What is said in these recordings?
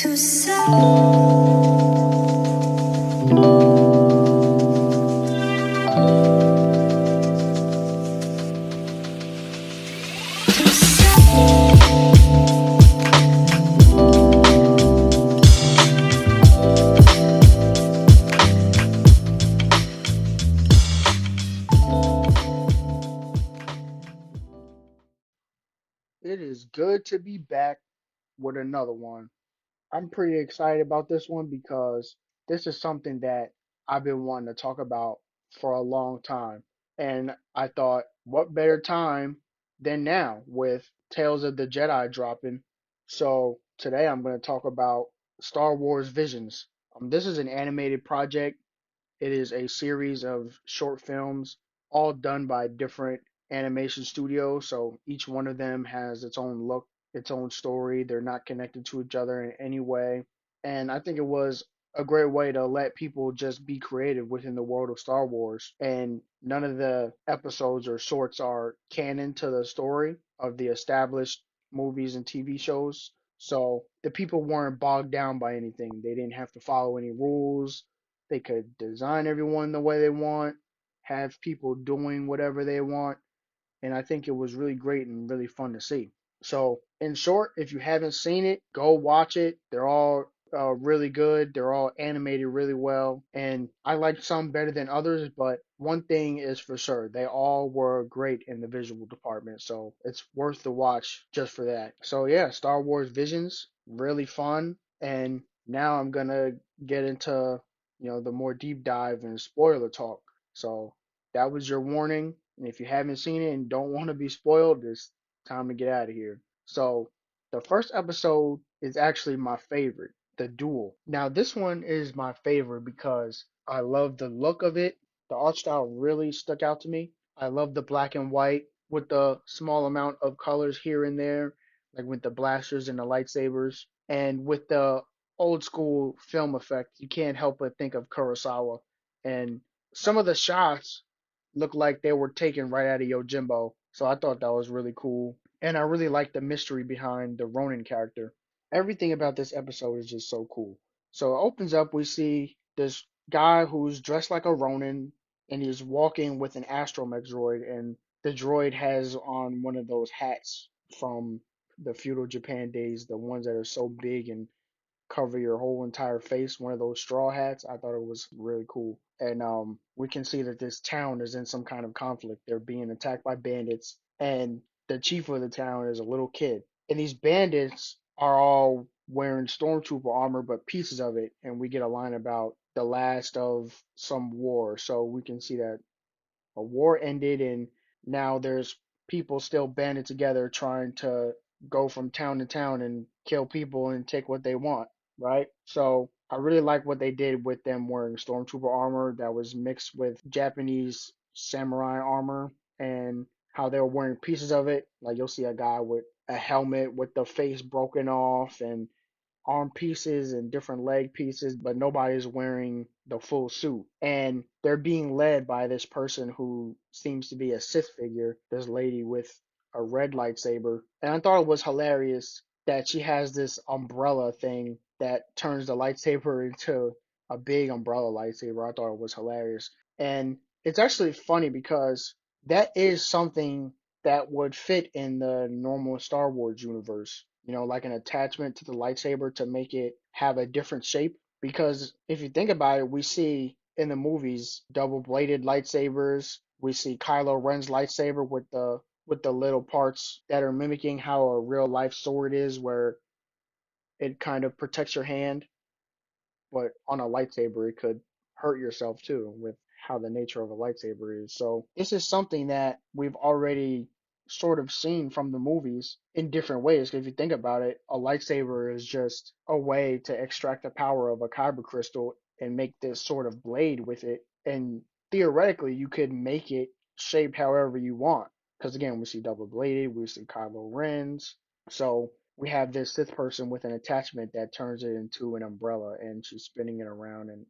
to say. It is good to be back with another one. I'm pretty excited about this one because this is something that I've been wanting to talk about for a long time. And I thought, what better time than now with Tales of the Jedi dropping? So today I'm going to talk about Star Wars Visions. This is an animated project. It is a series of short films, all done by different animation studios. So each one of them has its own look, its own story. They're not connected to each other in any way. And I think it was a great way to let people just be creative within the world of Star Wars. And none of the episodes or shorts are canon to the story of the established movies and TV shows. So the people weren't bogged down by anything. They didn't have to follow any rules. They could design everyone the way they want, have people doing whatever they want, and I think it was really great and really fun to see. So, in short, if you haven't seen it, go watch it. They're all really good. They're all animated really well, and I like some better than others. But one thing is for sure, they all were great in the visual department. So it's worth the watch just for that. So yeah, Star Wars Visions, really fun. And now I'm gonna get into the more deep dive and spoiler talk. So that was your warning. And if you haven't seen it and don't want to be spoiled, it's time to get out of here. So, the first episode is actually my favorite, The Duel. Now, this one is my favorite because I love the look of it. The art style really stuck out to me. I love the black and white with the small amount of colors here and there, like with the blasters and the lightsabers. And with the old school film effect, you can't help but think of Kurosawa. And some of the shots looked like they were taken right out of Yojimbo. So I thought that was really cool. And I really like the mystery behind the Ronin character. Everything about this episode is just so cool. So it opens up, we see this guy who's dressed like a Ronin and he's walking with an astromech droid, and the droid has on one of those hats from the feudal Japan days, the ones that are so big and cover your whole entire face, one of those straw hats. I thought it was really cool. And we can see that this town is in some kind of conflict. They're being attacked by bandits, and the chief of the town is a little kid. And these bandits are all wearing stormtrooper armor, but pieces of it. And we get a line about the last of some war. So we can see that a war ended and now there's people still banded together trying to go from town to town and kill people and take what they want, right? So I really like what they did with them wearing stormtrooper armor that was mixed with Japanese samurai armor, and how they were wearing pieces of it. Like you'll see a guy with a helmet with the face broken off and arm pieces and different leg pieces, but nobody's wearing the full suit. And they're being led by this person who seems to be a Sith figure, this lady with a red lightsaber. And I thought it was hilarious that she has this umbrella thing that turns the lightsaber into a big umbrella lightsaber. I thought it was hilarious. And it's actually funny because that is something that would fit in the normal Star Wars universe. Like an attachment to the lightsaber to make it have a different shape. Because if you think about it, we see in the movies double bladed lightsabers. We see Kylo Ren's lightsaber with the little parts that are mimicking how a real life sword is, where it kind of protects your hand, but on a lightsaber, it could hurt yourself too with how the nature of a lightsaber is. So this is something that we've already sort of seen from the movies in different ways. 'Cause if you think about it, a lightsaber is just a way to extract the power of a kyber crystal and make this sort of blade with it. And theoretically, you could make it shaped however you want. Because again, we see double bladed, we see Kylo Ren's. So we have this Sith person with an attachment that turns it into an umbrella, and she's spinning it around, and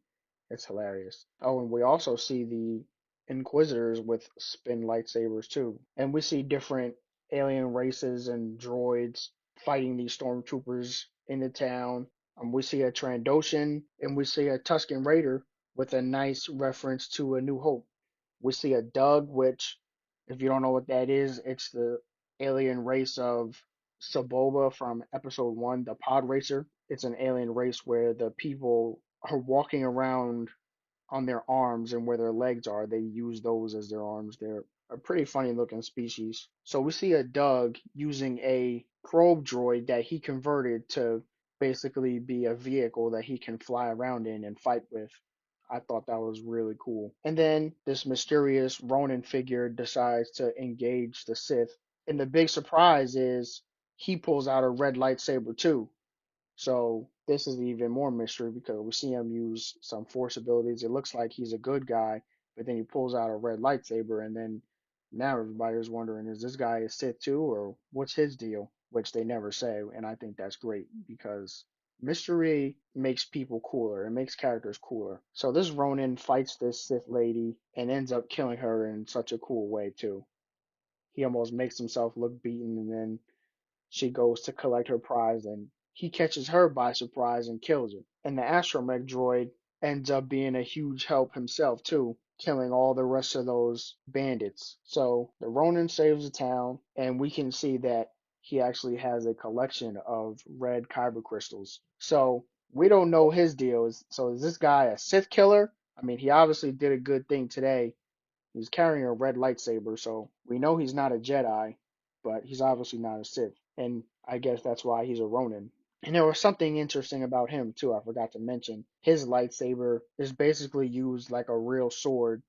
it's hilarious. Oh, and we also see the Inquisitors with spin lightsabers too, and we see different alien races and droids fighting these stormtroopers in the town. We see a Trandoshan and we see a Tusken Raider with a nice reference to A New Hope. We see a Dug, which, if you don't know what that is, it's the alien race of Saboba from episode one, the pod racer. It's an alien race where the people are walking around on their arms, and where their legs are, they use those as their arms. They're a pretty funny looking species. So we see a Doug using a probe droid that he converted to basically be a vehicle that he can fly around in and fight with. I thought that was really cool. And then this mysterious Ronin figure decides to engage the Sith. And the big surprise is he pulls out a red lightsaber too. So this is even more mystery because we see him use some force abilities. It looks like he's a good guy, but then he pulls out a red lightsaber, and then now everybody is wondering, is this guy a Sith too, or what's his deal? Which they never say, and I think that's great because mystery makes people cooler. It makes characters cooler. So this Ronin fights this Sith lady and ends up killing her in such a cool way too. He almost makes himself look beaten, and then she goes to collect her prize, and he catches her by surprise and kills her. And the astromech droid ends up being a huge help himself too, killing all the rest of those bandits. So the Ronin saves the town, and we can see that he actually has a collection of red kyber crystals. So we don't know his deals. So is this guy a Sith killer? I mean, he obviously did a good thing today. He's carrying a red lightsaber, so we know he's not a Jedi, but he's obviously not a Sith. And I guess that's why he's a Ronin. And there was something interesting about him too, I forgot to mention. His lightsaber is basically used like a real sword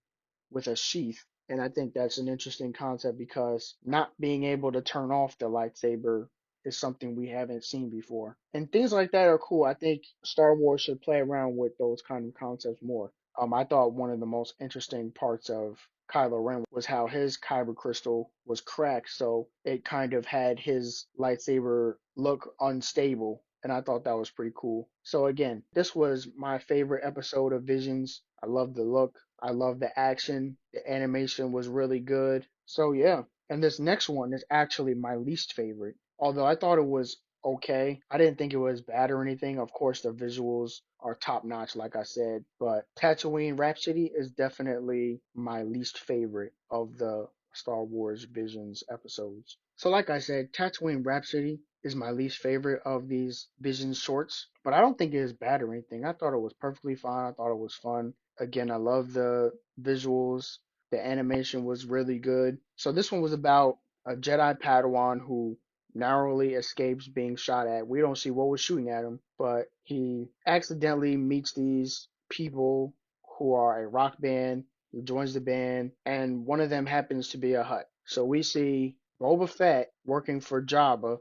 with a sheath. And I think that's an interesting concept because not being able to turn off the lightsaber is something we haven't seen before. And things like that are cool. I think Star Wars should play around with those kind of concepts more. I thought one of the most interesting parts of Kylo Ren was how his kyber crystal was cracked, so it kind of had his lightsaber look unstable, and I thought that was pretty cool. So again, this was my favorite episode of Visions. I love the look. I love the action. The animation was really good. So yeah. And this next one is actually my least favorite. Although I thought it was okay. I didn't think it was bad or anything. Of course, the visuals are top notch, like I said. But Tatooine Rhapsody is definitely my least favorite of the Star Wars Visions episodes. So, like I said, Tatooine Rhapsody is my least favorite of these Visions shorts. But I don't think it is bad or anything. I thought it was perfectly fine. I thought it was fun. Again, I love the visuals. The animation was really good. So this one was about a Jedi Padawan who narrowly escapes being shot at. We don't see what was shooting at him, but he accidentally meets these people who are a rock band. He joins the band, and one of them happens to be a Hutt. So we see Boba Fett working for Jabba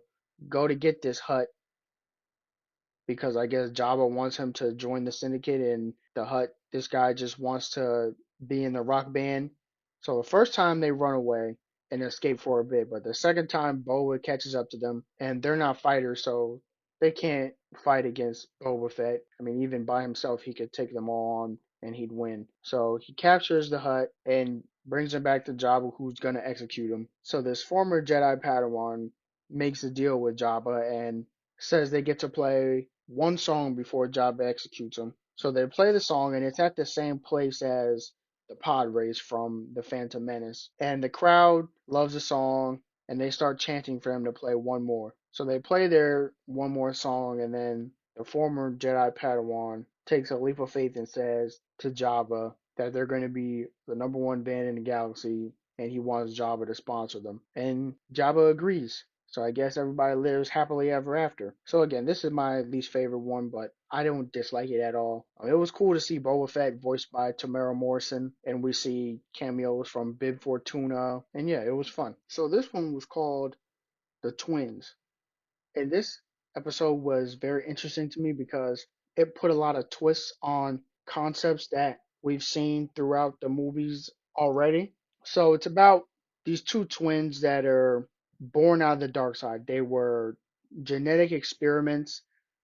go to get this Hutt because I guess Jabba wants him to join the syndicate, and the Hutt, this guy just wants to be in the rock band. So the first time they run away and escape for a bit, but the second time Boba catches up to them, and they're not fighters, so they can't fight against Boba Fett. I mean, even by himself, he could take them all on and he'd win. So he captures the Hutt and brings him back to Jabba, who's gonna execute him. So this former Jedi Padawan makes a deal with Jabba and says they get to play one song before Jabba executes them. So they play the song, and it's at the same place as the pod race from The Phantom Menace. And the crowd loves the song, and they start chanting for him to play one more. So they play their one more song, and then the former Jedi Padawan takes a leap of faith and says to Jabba that they're going to be the number one band in the galaxy, and he wants Jabba to sponsor them. And Jabba agrees. So I guess everybody lives happily ever after. So again, this is my least favorite one, but I don't dislike it at all. It was cool to see Boba Fett voiced by Tamara Morrison, and we see cameos from Bib Fortuna, and yeah, it was fun. So this one was called The Twins. And this episode was very interesting to me because it put a lot of twists on concepts that we've seen throughout the movies already. So it's about these two twins that are born out of the dark side. They were genetic experiments,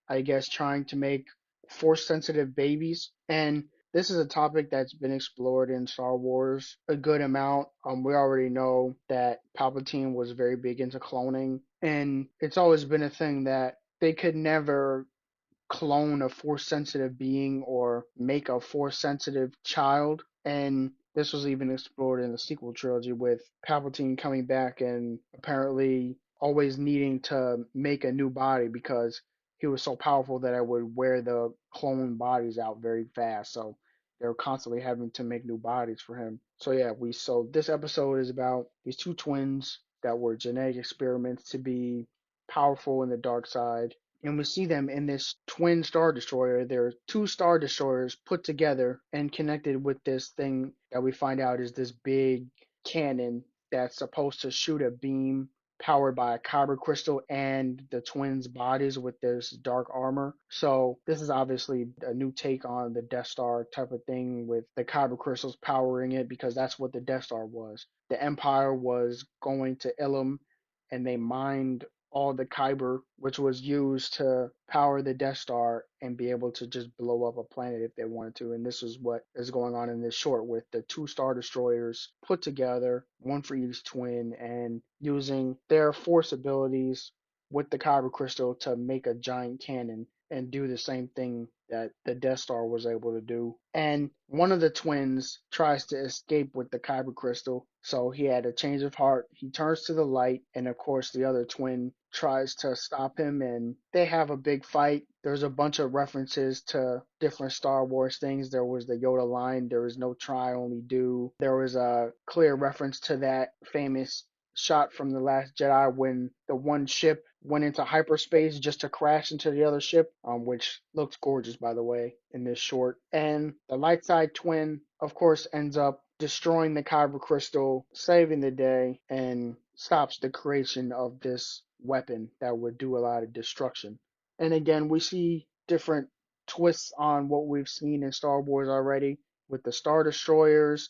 I guess, trying to make force sensitive babies. And this is a topic that's been explored in Star Wars a good amount. We already know that Palpatine was very big into cloning, and it's always been a thing that they could never clone a force sensitive being or make a force sensitive child. And this was even explored in the sequel trilogy with Palpatine coming back and apparently always needing to make a new body because he was so powerful that it would wear the clone bodies out very fast. So they were constantly having to make new bodies for him. So yeah, so this episode is about these two twins that were genetic experiments to be powerful in the dark side, and we see them in this twin star destroyer. There are two star destroyers put together and connected with this thing that we find out is this big cannon that's supposed to shoot a beam powered by a kyber crystal and the twins' bodies with this dark armor. So this is obviously a new take on the Death Star type of thing with the kyber crystals powering it because that's what the Death Star was. The Empire was going to Ilum and they mined all the kyber, which was used to power the Death Star and be able to just blow up a planet if they wanted to. And this is what is going on in this short with the two Star Destroyers put together, one for each twin, and using their force abilities with the kyber crystal to make a giant cannon and do the same thing that the Death Star was able to do. And one of the twins tries to escape with the kyber crystal, so he had a change of heart. He turns to the light, and of course, the other twin tries to stop him, and they have a big fight. There's a bunch of references to different Star Wars things. There was the Yoda line, there is no try, only do. There was a clear reference to that famous shot from The Last Jedi when the one ship went into hyperspace just to crash into the other ship, which looks gorgeous, by the way, in this short. And the light side twin, of course, ends up destroying the kyber crystal, saving the day, and stops the creation of this weapon that would do a lot of destruction. And again, we see different twists on what we've seen in Star Wars already with the Star Destroyers,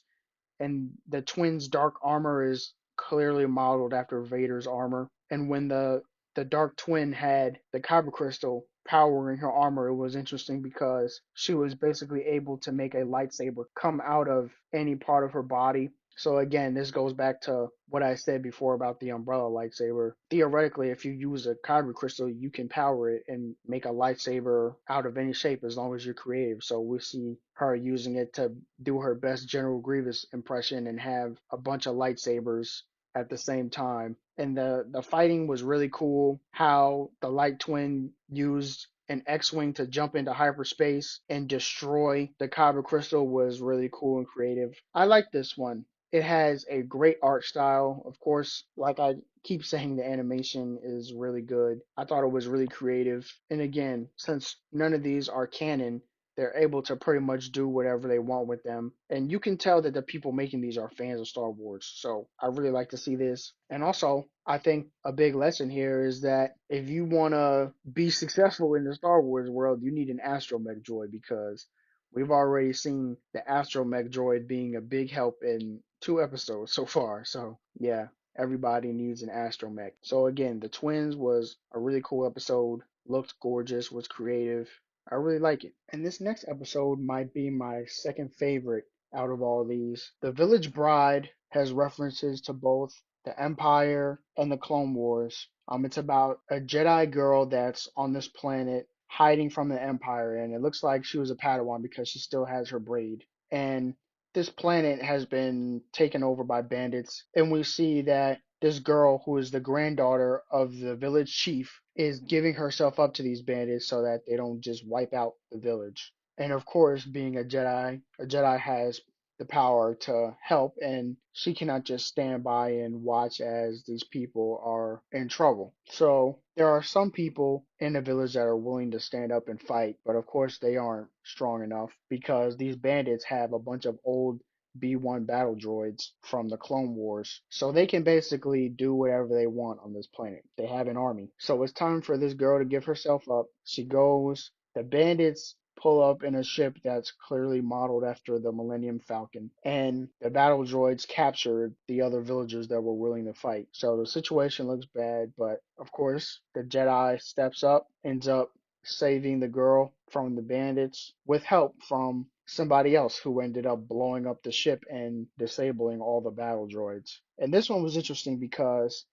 and the twins' dark armor is clearly modeled after Vader's armor. And when the dark twin had the kyber crystal powering her armor, it was interesting because she was basically able to make a lightsaber come out of any part of her body. So again, this goes back to what I said before about the umbrella lightsaber. Theoretically, if you use a kyber crystal, you can power it and make a lightsaber out of any shape as long as you're creative. So we see her using it to do her best General Grievous impression and have a bunch of lightsabers at the same time. And the fighting was really cool. How the light twin used an X-wing to jump into hyperspace and destroy the kyber crystal was really cool and creative. I like this one. It has a great art style. Of course, like I keep saying, the animation is really good. I thought it was really creative. And again, since none of these are canon, they're able to pretty much do whatever they want with them. And you can tell that the people making these are fans of Star Wars. So I really like to see this. And also, I think a big lesson here is that if you want to be successful in the Star Wars world, you need an astromech droid because we've already seen the astromech droid being a big help in 2 episodes so far. So yeah, everybody needs an astromech. So again, the twins was a really cool episode. Looked gorgeous, was creative. I really like it. And this next episode might be my second favorite out of all these. The Village Bride has references to both the Empire and the Clone Wars. It's about a Jedi girl that's on this planet hiding from the Empire, and it looks like she was a Padawan because she still has her braid. And this planet has been taken over by bandits, and we see that this girl, who is the granddaughter of the village chief, is giving herself up to these bandits so that they don't just wipe out the village. And of course, being a Jedi has the power to help, and she cannot just stand by and watch as these people are in trouble. So there are some people in the village that are willing to stand up and fight, but of course they aren't strong enough because these bandits have a bunch of old B1 battle droids from the Clone Wars. So they can basically do whatever they want on this planet. They have an army. So it's time for this girl to give herself up. She goes. The bandits pull up in a ship that's clearly modeled after the Millennium Falcon, and the battle droids captured the other villagers that were willing to fight. So the situation looks bad, but of course, the Jedi steps up, ends up saving the girl from the bandits with help from somebody else who ended up blowing up the ship and disabling all the battle droids. And this one was interesting because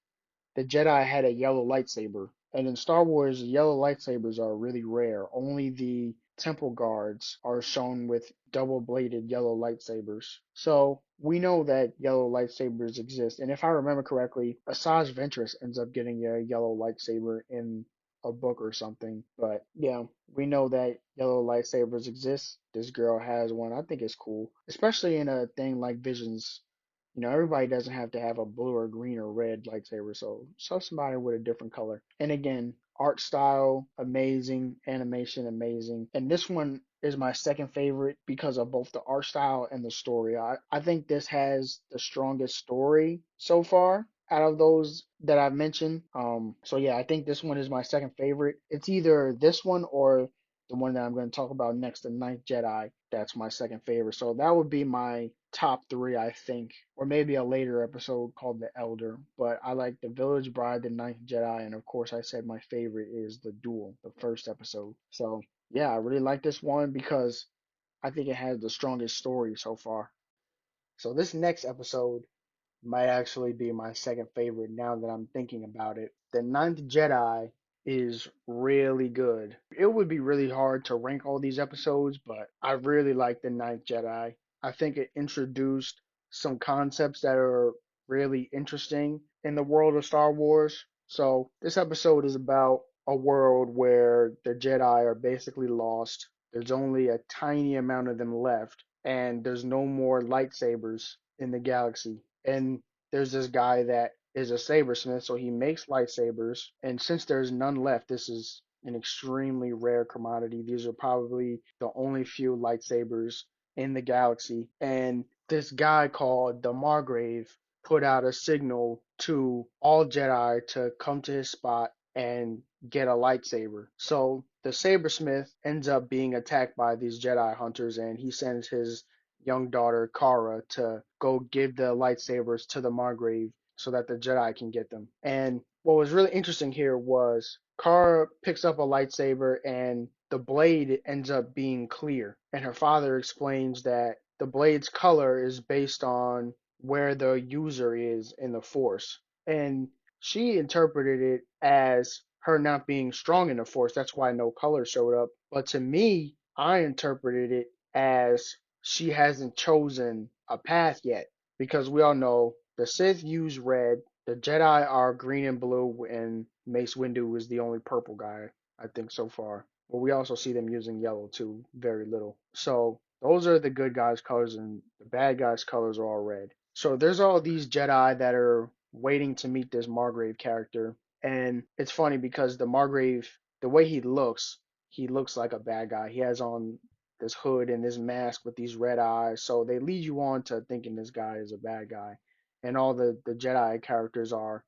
the Jedi had a yellow lightsaber, And in Star Wars, yellow lightsabers are really rare. Only the temple guards are shown with double-bladed yellow lightsabers. So we know that yellow lightsabers exist. And if I remember correctly, Asajj Ventress ends up getting a yellow lightsaber in a book or something. But yeah, we know that yellow lightsabers exist. This girl has one. I think it's cool, especially in a thing like Visions. Everybody doesn't have to have a blue or green or red lightsaber, so somebody with a different color. And again, art style amazing, animation amazing. And this one is my second favorite because of both the art style and the story. I think this has the strongest story so far out of those that I've mentioned. So yeah, I think this one is my second favorite. It's either this one or the one that I'm going to talk about next, the Ninth Jedi. That's my second favorite. So that would be my top three, I think, or maybe a later episode called The Elder. But I like The Village Bride, The Ninth Jedi, and of course, I said my favorite is The Duel, the first episode. So yeah, I really like this one because I think it has the strongest story so far. So this next episode might actually be my second favorite now that I'm thinking about it. The Ninth Jedi is really good. It would be really hard to rank all these episodes, but I really like The Ninth Jedi. I think it introduced some concepts that are really interesting in the world of Star Wars. So, this episode is about a world where the Jedi are basically lost. There's only a tiny amount of them left, and there's no more lightsabers in the galaxy. And there's this guy that is a sabersmith, so he makes lightsabers. And since there's none left, this is an extremely rare commodity. These are probably the only few lightsabers in the galaxy. And this guy called the Margrave put out a signal to all Jedi to come to his spot and get a lightsaber. So the sabersmith ends up being attacked by these Jedi hunters, and he sends his young daughter Kara to go give the lightsabers to the Margrave so that the Jedi can get them. And what was really interesting here was Kara picks up a lightsaber and the blade ends up being clear. And her father explains that the blade's color is based on where the user is in the Force. And she interpreted it as her not being strong in the Force. That's why no color showed up. But to me, I interpreted it as she hasn't chosen a path yet because we all know the Sith use red, the Jedi are green and blue, and Mace Windu is the only purple guy, I think, so far. But we also see them using yellow too, very little. So those are the good guys' colors, and the bad guys' colors are all red. So there's all these Jedi that are waiting to meet this Margrave character, and it's funny because the Margrave, the way he looks like a bad guy. He has on this hood and this mask with these red eyes. So they lead you on to thinking this guy is a bad guy. And all the Jedi characters are,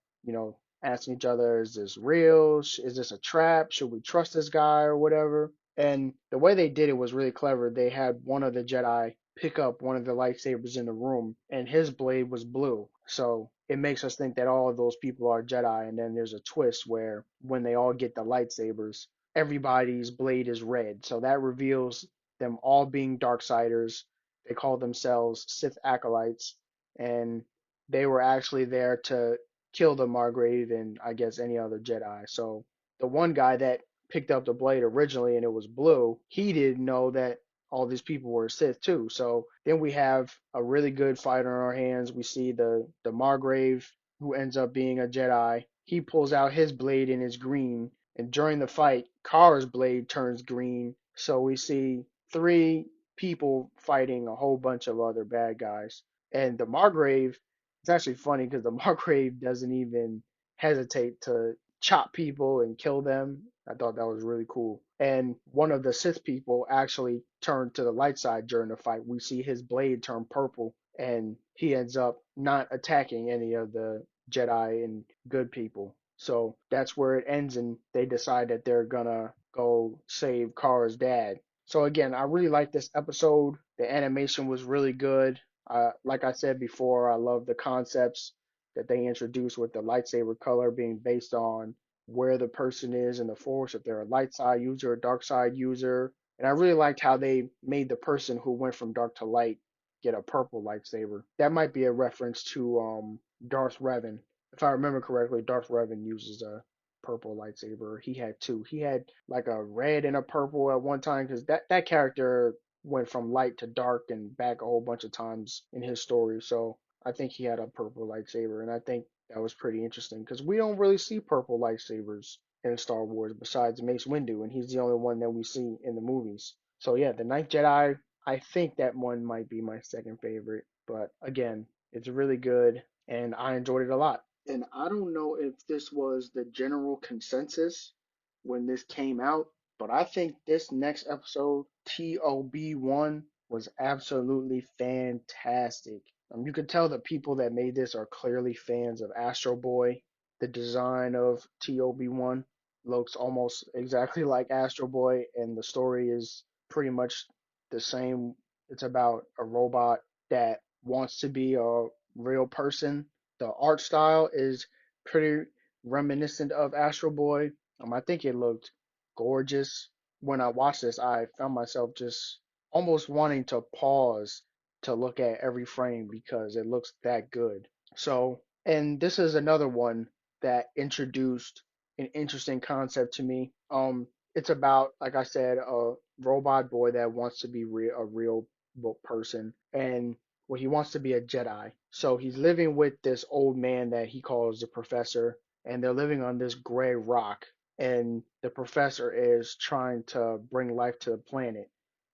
asking each other, is this real? Is this a trap? Should we trust this guy or whatever? And the way they did it was really clever. They had one of the Jedi pick up one of the lightsabers in the room, and his blade was blue. So it makes us think that all of those people are Jedi. And then there's a twist where when they all get the lightsabers, everybody's blade is red. So that reveals them all being Darksiders. They call themselves Sith acolytes, and they were actually there to kill the Margrave and I guess any other Jedi. So the one guy that picked up the blade originally and it was blue, he didn't know that all these people were Sith too. So then we have a really good fight on our hands. We see the Margrave who ends up being a Jedi. He pulls out his blade and it's green. And during the fight, Kara's blade turns green. So we see three people fighting a whole bunch of other bad guys. And the Margrave, it's actually funny because the Margrave doesn't even hesitate to chop people and kill them. I thought that was really cool. And one of the Sith people actually turned to the light side during the fight. We see his blade turn purple, and he ends up not attacking any of the Jedi and good people. So that's where it ends, and they decide that they're gonna go save Kara's dad. So again, I really like this episode. The animation was really good. Like I said before, I love the concepts that they introduced with the lightsaber color being based on where the person is in the Force, if they're a light side user or dark side user. And I really liked how they made the person who went from dark to light get a purple lightsaber. That might be a reference to Darth Revan. If I remember correctly, Darth Revan uses a purple lightsaber. He had two. He had like a red and a purple at one time because that character went from light to dark and back a whole bunch of times in his story. So I think he had a purple lightsaber, and I think that was pretty interesting because we don't really see purple lightsabers in Star Wars besides Mace Windu, and he's the only one that we see in the movies. So yeah, the Ninth Jedi, I think that one might be my second favorite, but again, it's really good and I enjoyed it a lot. And I don't know if this was the general consensus when this came out, but I think this next episode, TOB1, was absolutely fantastic. You can tell the people that made this are clearly fans of Astro Boy. The design of TOB1 looks almost exactly like Astro Boy, and the story is pretty much the same. It's about a robot that wants to be a real person. The art style is pretty reminiscent of Astro Boy. I think it looked gorgeous. When I watched this, I found myself just almost wanting to pause to look at every frame because it looks that good. So, and this is another one that introduced an interesting concept to me. It's about, like I said, a robot boy that wants to be a real person, and well, he wants to be a Jedi. So he's living with this old man that he calls the professor, and they're living on this gray rock. And the professor is trying to bring life to the planet.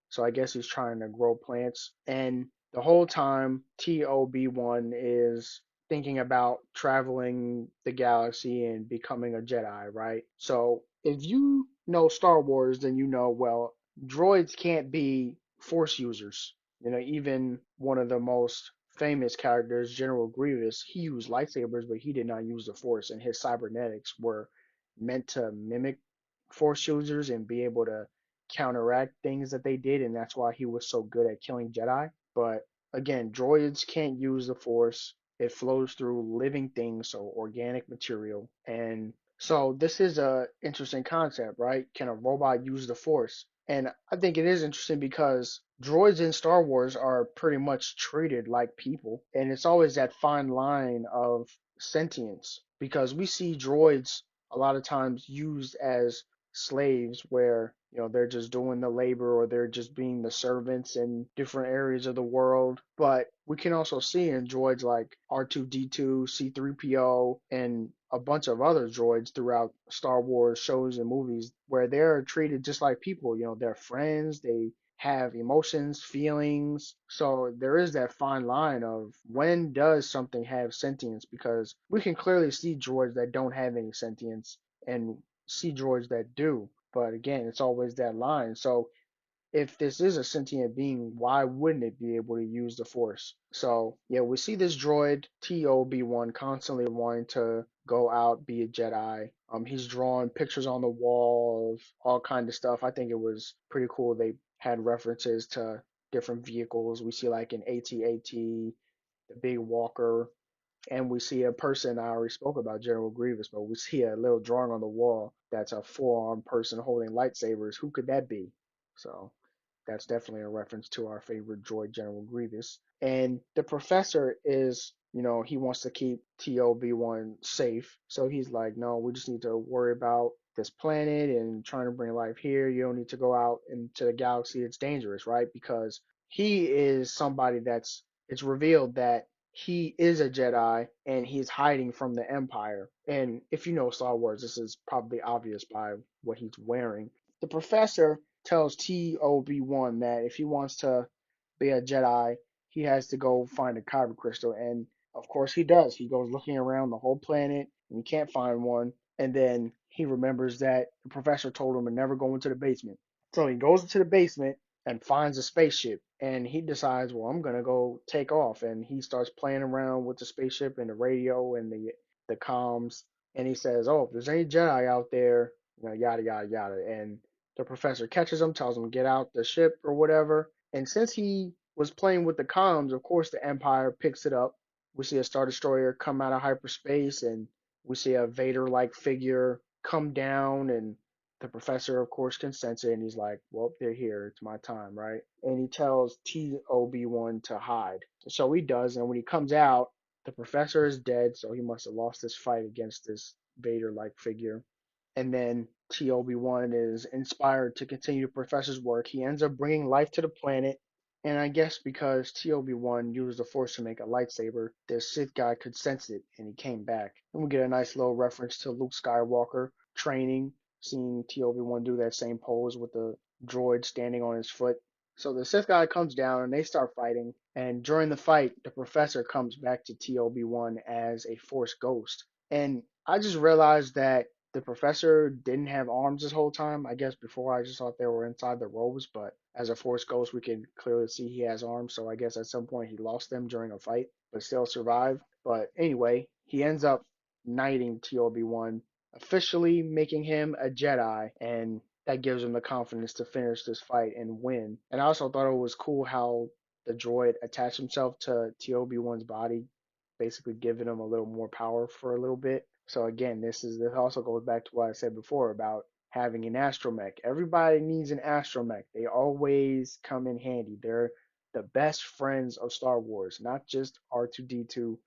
So I guess he's trying to grow plants. And the whole time, TOB1 is thinking about traveling the galaxy and becoming a Jedi, right? So if you know Star Wars, then you know, well, droids can't be Force users. Even one of the most famous characters, General Grievous, he used lightsabers, but he did not use the Force, and his cybernetics were meant to mimic Force users and be able to counteract things that they did, and that's why he was so good at killing Jedi. But again, droids can't use the Force. It flows through living things, so organic material. And so this is a interesting concept, right? Can a robot use the Force? And I think it is interesting because droids in Star Wars are pretty much treated like people, and it's always that fine line of sentience because we see droids a lot of times used as slaves where they're just doing the labor or they're just being the servants in different areas of the world. But we can also see in droids like R2D2, C3PO, and a bunch of other droids throughout Star Wars shows and movies where they're treated just like people. They're friends, they have emotions, feelings. So there is that fine line of when does something have sentience, because we can clearly see droids that don't have any sentience and see droids that do. But again, it's always that line. So if this is a sentient being, why wouldn't it be able to use the Force? So yeah, we see this droid TOB1 constantly wanting to go out, be a Jedi. He's drawing pictures on the wall of all kind of stuff. I think it was pretty cool. They had references to different vehicles. We see like an AT-AT, the big walker, and we see a person. I already spoke about General Grievous, but we see a little drawing on the wall that's a four-armed person holding lightsabers. Who could that be? So that's definitely a reference to our favorite droid, General Grievous. And the professor is, he wants to keep TOB1 safe. So he's like, no, we just need to worry about this planet and trying to bring life here. You don't need to go out into the galaxy. It's dangerous, right? Because he is somebody it's revealed that he is a Jedi and he's hiding from the Empire. And if you know Star Wars, this is probably obvious by what he's wearing. The professor tells TOB1 that if he wants to be a Jedi, he has to go find a kyber crystal. And of course he does. He goes looking around the whole planet and he can't find one. And then he remembers that the professor told him to never go into the basement. So he goes into the basement and finds a spaceship. And he decides, well, I'm gonna go take off. And he starts playing around with the spaceship and the radio and the comms. And he says, oh, if there's any Jedi out there, yada yada yada. And the professor catches him, tells him to get out the ship or whatever. And since he was playing with the comms, of course the Empire picks it up. We see a Star Destroyer come out of hyperspace, and we see a Vader-like figure come down, and the professor, of course, can sense it, and he's like, well, they're here. It's my time, right? And he tells TOB1 to hide. So he does, and when he comes out, the professor is dead, so he must have lost this fight against this Vader-like figure. And then TOB1 is inspired to continue the professor's work. He ends up bringing life to the planet. And I guess because TOB1 used the Force to make a lightsaber, the Sith guy could sense it and he came back. And we get a nice little reference to Luke Skywalker training, seeing TOB1 do that same pose with the droid standing on his foot. So the Sith guy comes down and they start fighting. And during the fight, the professor comes back to TOB1 as a Force ghost. And I just realized that the professor didn't have arms this whole time. I guess before I just thought they were inside the robes, but as a Force ghost, we can clearly see he has arms. So I guess at some point he lost them during a fight, but still survived. But anyway, he ends up knighting TOB1, officially making him a Jedi, and that gives him the confidence to finish this fight and win. And I also thought it was cool how the droid attached himself to TOB1's body, basically giving him a little more power for a little bit. So again, this also goes back to what I said before about having an astromech. Everybody needs an astromech. They always come in handy. They're the best friends of Star Wars, not just R2D2.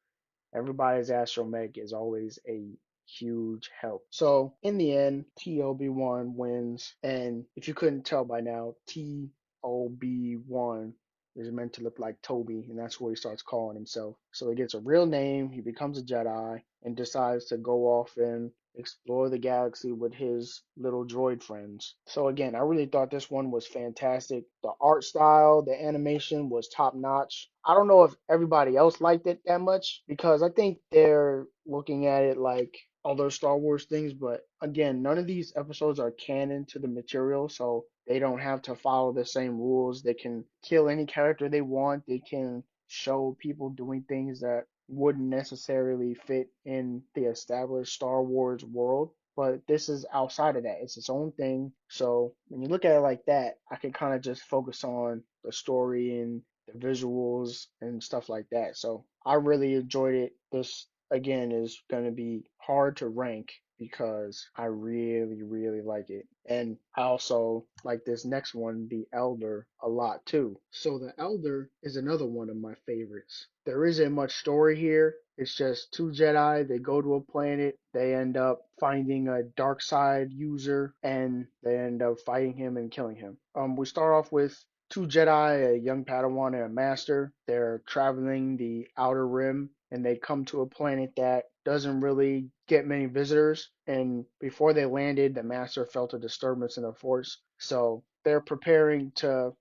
Everybody's astromech is always a huge help. So in the end, TOB1 wins, and if you couldn't tell by now, TOB1 is meant to look like Toby, and that's what he starts calling himself. So he gets a real name, he becomes a Jedi, and decides to go off and explore the galaxy with his little droid friends. So again, I really thought this one was fantastic. The art style, the animation was top notch. I don't know if everybody else liked it that much because I think they're looking at it like other Star Wars things, but again, none of these episodes are canon to the material, so they don't have to follow the same rules. They can kill any character they want. They can show people doing things that wouldn't necessarily fit in the established Star Wars world. But this is outside of that. It's its own thing. So when you look at it like that, I can kind of just focus on the story and the visuals and stuff like that. So I really enjoyed it. This again is going to be hard to rank because I really, really like it. And I also like this next one, The Elder, a lot too. So The Elder is another one of my favorites. There isn't much story here. It's just two Jedi, they go to a planet, they end up finding a dark side user, and they end up fighting him and killing him. We start off with two Jedi, a young Padawan and a master. They're traveling the outer rim and they come to a planet that doesn't really get many visitors. And before they landed, the master felt a disturbance in the force. So they're preparing to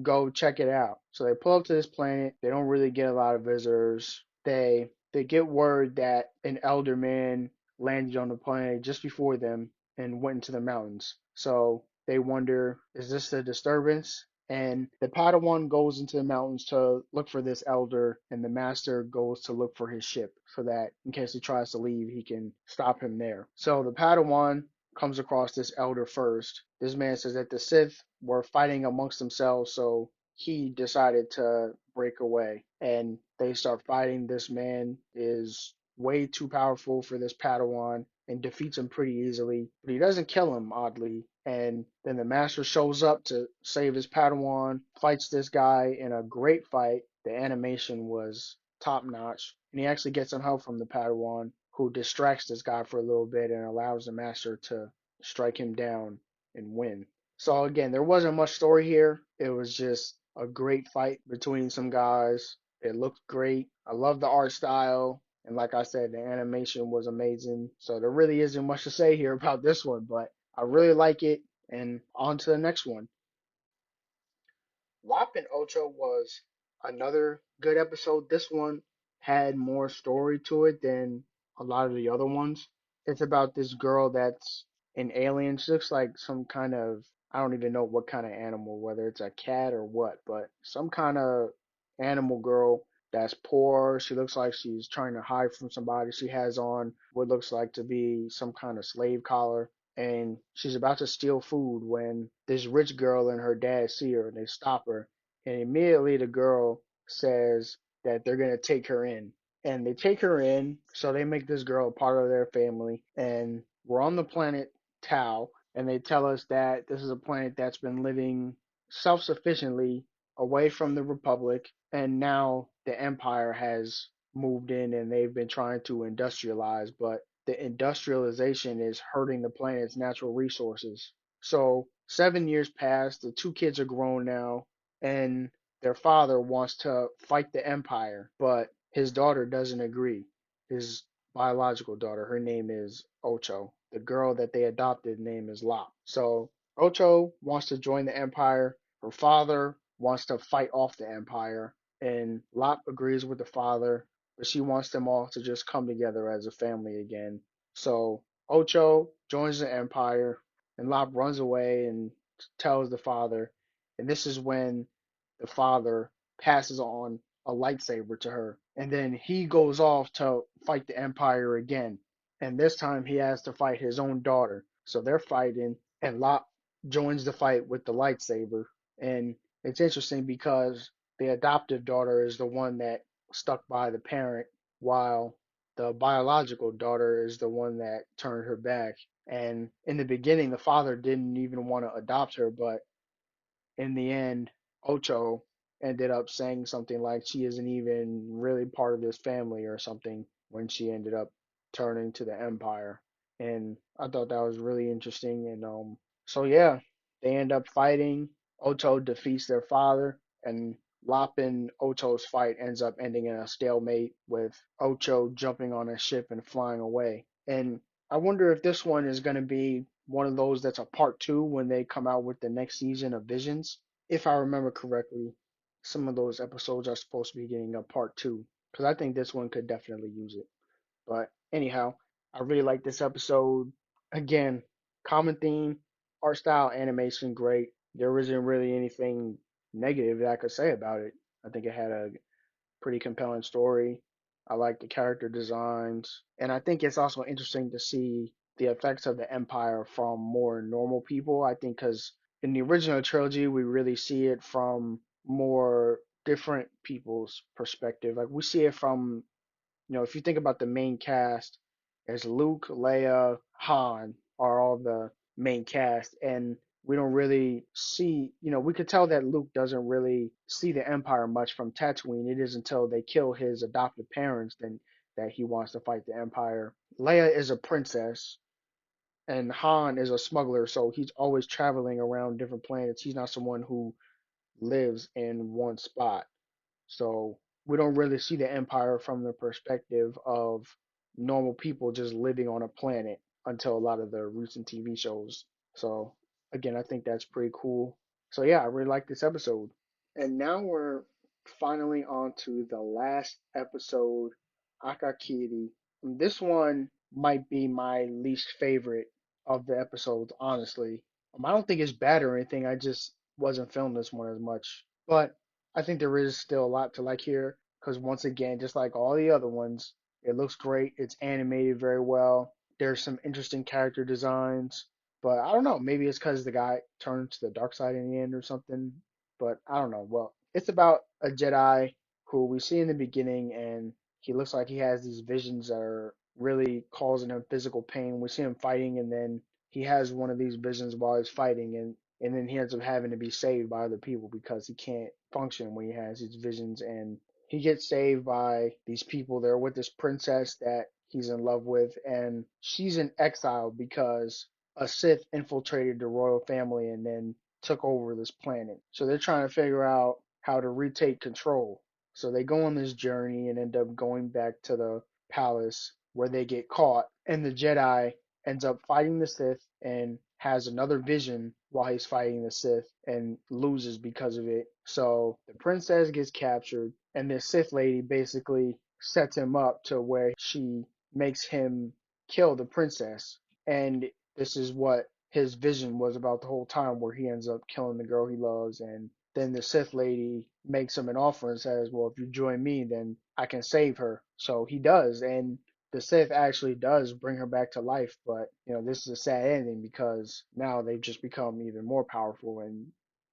go check it out. So they pull up to this planet. They don't really get a lot of visitors. They get word that an elder man landed on the planet just before them and went into the mountains. So they wonder, is this a disturbance? And the Padawan goes into the mountains to look for this elder, and the master goes to look for his ship so that in case he tries to leave, he can stop him there. So the Padawan comes across this elder first. This man says that the Sith were fighting amongst themselves, so he decided to break away. And they start fighting. This man is way too powerful for this Padawan and defeats him pretty easily. But he doesn't kill him, oddly. And then the master shows up to save his Padawan, fights this guy in a great fight. The animation was top notch. And he actually gets some help from the Padawan, who distracts this guy for a little bit and allows the master to strike him down and win. So again, there wasn't much story here. It was just a great fight between some guys. It looked great. I love the art style. And like I said, the animation was amazing. So there really isn't much to say here about this one, but I really like it. And on to the next one. WAP and Ocho was another good episode. This one had more story to it than a lot of the other ones. It's about this girl that's an alien. She looks like some kind of, I don't even know what kind of animal, whether it's a cat or what, but some kind of animal girl that's poor. She looks like she's trying to hide from somebody. She has on what looks like to be some kind of slave collar, and she's about to steal food when this rich girl and her dad see her and they stop her. And immediately the girl says that they're going to take her in. And they take her in, so they make this girl a part of their family. And we're on the planet Tau, and they tell us that this is a planet that's been living self sufficiently away from the Republic. And now the Empire has moved in and they've been trying to industrialize, but the industrialization is hurting the planet's natural resources. So 7 years pass, the two kids are grown now, and their father wants to fight the Empire, but his daughter doesn't agree. His biological daughter, her name is Ocho. The girl that they adopted name is Lop. So Ocho wants to join the Empire. Her father wants to fight off the Empire, and Lop agrees with the father, but she wants them all to just come together as a family again. So Ocho joins the Empire, and Lop runs away and tells the father, and this is when the father passes on a lightsaber to her, and then he goes off to fight the Empire again, and this time he has to fight his own daughter. So they're fighting, and Lop joins the fight with the lightsaber, and it's interesting because the adoptive daughter is the one that stuck by the parent, while the biological daughter is the one that turned her back. And in the beginning, the father didn't even want to adopt her, but in the end, Ocho ended up saying something like she isn't even really part of this family or something when she ended up turning to the Empire. And I thought that was really interesting. And so yeah, they end up fighting. Ocho defeats their father, and Lop and Ocho's fight ends up ending in a stalemate with Ocho jumping on a ship and flying away. And I wonder if this one is going to be one of those that's a part two when they come out with the next season of Visions. If I remember correctly, some of those episodes are supposed to be getting a part two because I think this one could definitely use it. But anyhow, I really like this episode. Again, common theme, art style, animation, great. There isn't really anything negative that I could say about it. I think it had a pretty compelling story. I like the character designs, and I think it's also interesting to see the effects of the Empire from more normal people. I think because in the original trilogy, we really see it from more different people's perspective. Like we see it from if you think about the main cast, there's Luke, Leia, Han are all the main cast, and we don't really see, we could tell that Luke doesn't really see the Empire much from Tatooine. It is until they kill his adopted parents then that he wants to fight the Empire. Leia is a princess, and Han is a smuggler, so he's always traveling around different planets. He's not someone who lives in one spot. So we don't really see the Empire from the perspective of normal people just living on a planet until a lot of the recent TV shows. So again, I think that's pretty cool. So yeah, I really like this episode. And now we're finally on to the last episode, Akakiri. This one might be my least favorite of the episodes, honestly. I don't think it's bad or anything. I just wasn't feeling this one as much. But I think there is still a lot to like here because once again, just like all the other ones, it looks great. It's animated very well. There's some interesting character designs, but I don't know. Maybe it's because the guy turned to the dark side in the end or something. But I don't know. Well, it's about a Jedi who we see in the beginning, and he looks like he has these visions that are really causing him physical pain. We see him fighting, and then he has one of these visions while he's fighting, and then he ends up having to be saved by other people because he can't function when he has these visions, and he gets saved by these people. They're with this princess that he's in love with, and she's in exile because a Sith infiltrated the royal family and then took over this planet. So they're trying to figure out how to retake control. So they go on this journey and end up going back to the palace where they get caught, and the Jedi ends up fighting the Sith and has another vision while he's fighting the Sith and loses because of it. So the princess gets captured, and this Sith lady basically sets him up to where she makes him kill the princess. And this is what his vision was about the whole time, where he ends up killing the girl he loves. And then the Sith lady makes him an offer and says, well, if you join me, then I can save her. So he does. And the Sith actually does bring her back to life, but this is a sad ending because now they've just become even more powerful and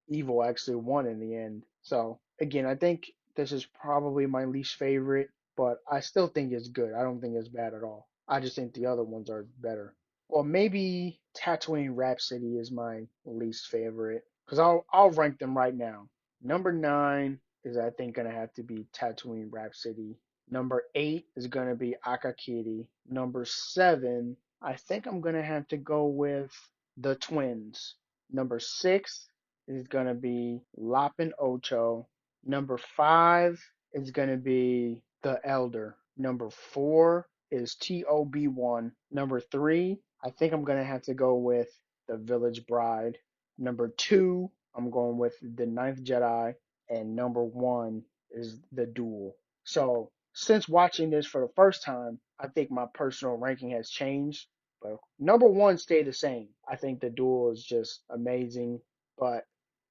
evil actually won in the end. So again, I think this is probably my least favorite, but I still think it's good. I don't think it's bad at all. I just think the other ones are better. Or maybe Tatooine Rhapsody is my least favorite because I'll rank them right now. Number 9 is I think gonna have to be Tatooine Rhapsody. Number 8 is going to be Akakiri. Number 7, I think I'm going to have to go with the twins. Number 6 is going to be Lapin Ocho. Number 5 is going to be The Elder. Number 4 is TOB1. Number 3, I think I'm going to have to go with The Village Bride. Number 2, I'm going with The Ninth Jedi. And number 1 is The Duel. So since watching this for the first time, I think my personal ranking has changed. But number 1 stayed the same. I think The Duel is just amazing. But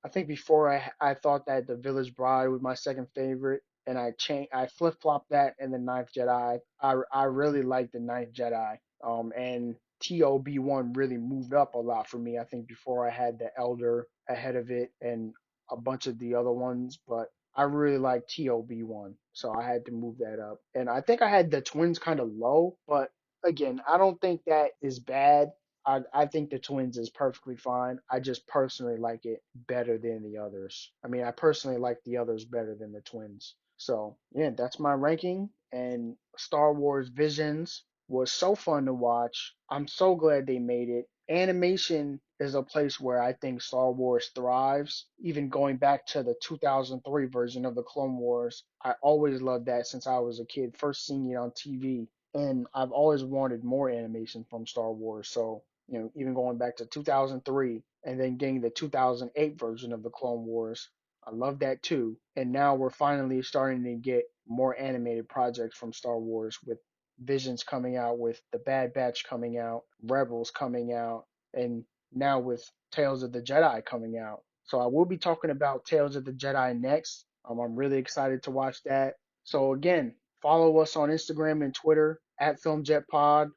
I think before I thought that The Village Bride was my second favorite, and I flip flopped that and the Ninth Jedi. I really like the Ninth Jedi. And TOB1 really moved up a lot for me. I think before I had the Elder ahead of it and a bunch of the other ones, but I really like TOB1, so I had to move that up. And I think I had the twins kind of low, but again, I don't think that is bad. I think the twins is perfectly fine. I just personally like it better than the others. I mean, I personally like the others better than the twins. So, yeah, that's my ranking. And Star Wars Visions was so fun to watch. I'm so glad they made it. Animation is a place where I think Star Wars thrives. Even going back to the 2003 version of the Clone Wars, I always loved that since I was a kid, first seeing it on TV. And I've always wanted more animation from Star Wars. So, even going back to 2003 and then getting the 2008 version of the Clone Wars, I love that too. And now we're finally starting to get more animated projects from Star Wars with Visions coming out, with The Bad Batch coming out, Rebels coming out, and now with Tales of the Jedi coming out. So I will be talking about Tales of the Jedi next. I'm really excited to watch that. So again, follow us on Instagram and Twitter at FilmJetPod.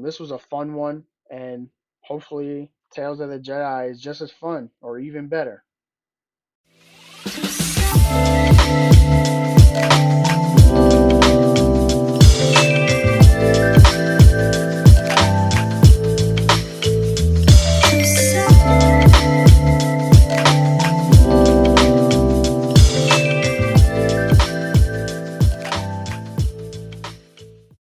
This was a fun one, and hopefully Tales of the Jedi is just as fun or even better.